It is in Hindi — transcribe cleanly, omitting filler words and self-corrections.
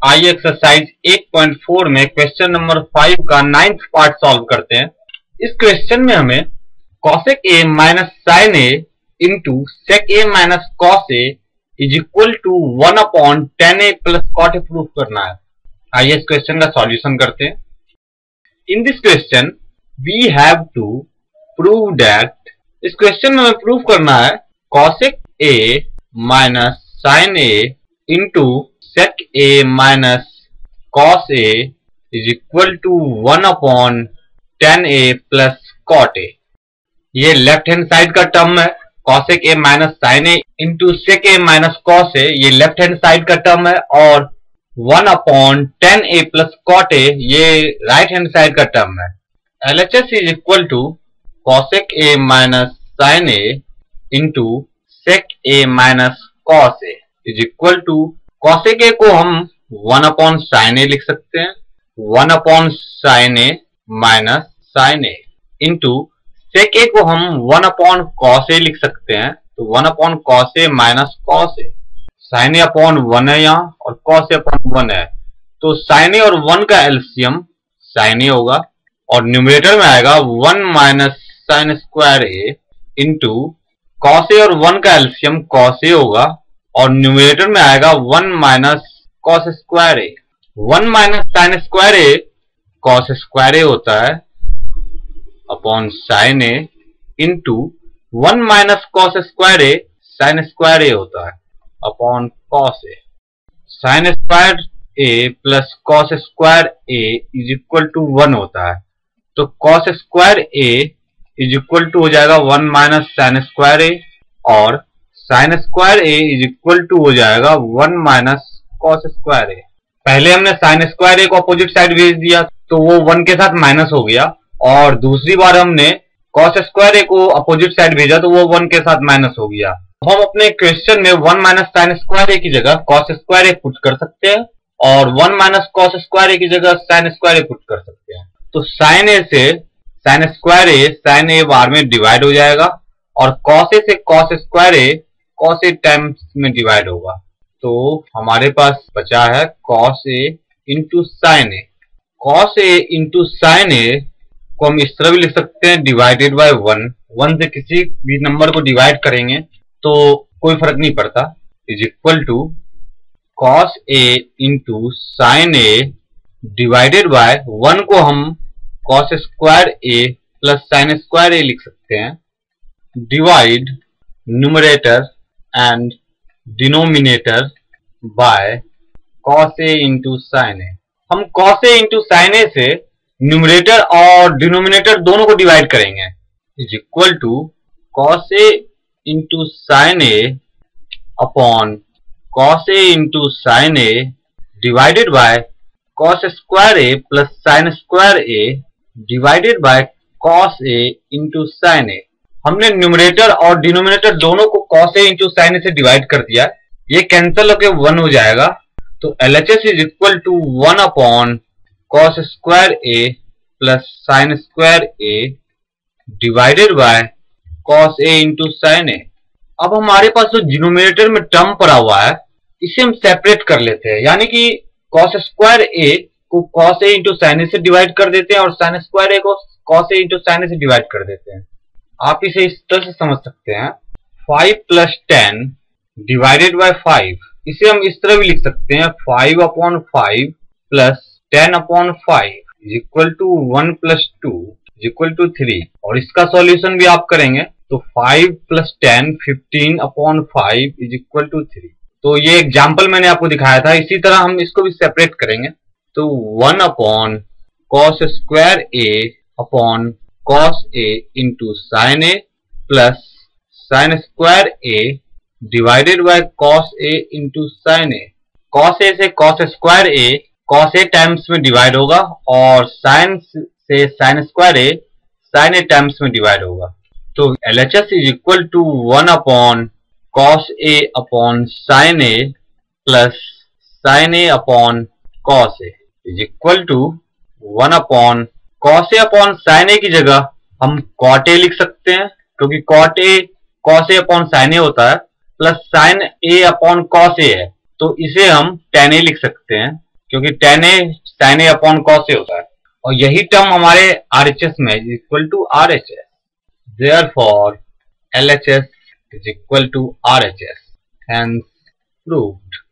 आइए एक्सरसाइज 8.4 में क्वेश्चन नंबर 5 का 9th पार्ट सॉल्व करते हैं। इस क्वेश्चन में हमें cosec a minus sine a into sec a minus cos a is equal to 1 upon tan a plus cot a proof करना है। आइए इस क्वेश्चन का सॉल्यूशन करते हैं। In this question we have to prove that, इस क्वेश्चन में हमें प्रूव करना है cosec a minus sine a into sec a minus cos a is equal to 1 upon tan a plus cot a। ये लेफ्ट हैंड साइड का टर्म है, cosec a minus sin a into sec a minus cos a, ये लेफ्ट हैंड साइड का टर्म है, और 1 upon tan a plus cot a ये राइट हैंड साइड का टर्म है। LHS is equal to cosec a minus sin a into sec a minus cos a is equal to cosec a को हम 1 अपॉन sin a लिख सकते हैं, 1 upon sin a minus sin a into sec a को हम 1 अपॉन cos a लिख सकते हैं, तो 1 upon cos a minus cos a। sin a upon 1 है यहाँ और cos a अपॉन 1 है, तो sin a और 1 का एलसीएम sin a होगा और न्यूमरेटर में आएगा 1 minus sine square a into cos a और 1 का एलसीएम cos a होगा और न्यूमरेटर में आएगा 1 minus cos square a. 1 minus sine square a cos square a होता है upon sine a into 1 minus cos square a sine square a होता है upon cos a. Sine square a plus cos square a is equal to 1 होता है, तो cos square a is equal to हो जाएगा 1 माइनस साइन स्क्वायर ए और sine square a is equal to हो जाएगा 1 माइनस कॉस स्क्वायर ए। पहले हमने साइन स्क्वायर ए को अपोजिट साइड भेज दिया तो वो 1 के साथ माइनस हो गया, और दूसरी बार हमने कॉस स्क्वायर ए को अपोजिट साइड भेजा तो वो 1 के साथ माइनस हो गया। हम अपने क्वेश्चन में 1 माइनस साइन स्क्वायर ए की जगह कॉस स्क्वायर ए पुट कर सकते हैं और 1 माइनस कॉस स्क्वायर ए की जगह साइन स्क्वायर ए पुट कर सकते हैं। तो साइन ए से साइन स्क्वायर ए साइन ए बार में डिवाइड हो जाएगा और कॉस ए से cos square a cos A times में डिवाइड होगा, तो हमारे पास बचा है cos a into sine A. Cos a into sine ए को हम इस तरह भी लिख सकते हैं डिवाइडेड बाय 1 से किसी भी नंबर को डिवाइड करेंगे तो कोई फर्क नहीं पड़ता, is equal to cos a into sine a divided by 1 को हम cos square a plus sine square a लिख सकते हैं, divide numerator and denominator by cos a into sin a। हम cos a into sin a से न्यूमरेटर और डिनोमिनेटर दोनों को डिवाइड करेंगे, is equal to cos a into sin a upon cos a into sin a divided by cos square a plus sin square a divided by cos a into sin a। हमने न्यूमरेटर और डिनोमिनेटर दोनों को cos a into sine a से डिवाइड कर दिया, ये कैंसिल होके 1 हो जाएगा, तो LHS is equal to 1 upon cos square a plus sine square a divided by cos a into sine a। अब हमारे पास जो डिनोमिनेटर में टर्म पड़ा हुआ है इसे हम सेपरेट कर लेते हैं, यानी कि cos स्क्वायर a को cos a into sine a से डिवाइड कर देते हैं और साइन स्क्वायर a को cos a into sine a से डिवाइड कर देते हैं। आप इसे इस तरह से समझ सकते हैं 5 प्लस 10 डिवाइडेड बाय 5, इसे हम इस तरह भी लिख सकते हैं 5 upon 5 plus 10 upon 5 is equal to 1 plus 2 is equal to 3, और इसका सॉल्यूशन भी आप करेंगे तो 5 plus 10 15 upon 5 is equal to 3। तो ये एग्जाम्पल मैंने आपको दिखाया था, इसी तरह हम इसको भी सेपरेट करेंगे, तो 1 upon cos square A upon cos a into sin a plus sin square a divided by cos a into sin a। cos a से cos square a cos a times में डिवाइड होगा और sin से sin square a sin a times में डिवाइड होगा, तो LHS is equal to 1 upon cos a upon sin a plus sin a upon cos a is equal to 1 upon cos a upon sin a की जगह हम cot a लिख सकते हैं क्योंकि cot a cos a upon sin a होता है, plus sin a upon cos a है तो इसे हम tan a लिख सकते हैं क्योंकि tan a sin a upon cos a होता है और यही टर्म हमारे RHS में is equal to RHS। Therefore LHS is equal to RHS, hence proved।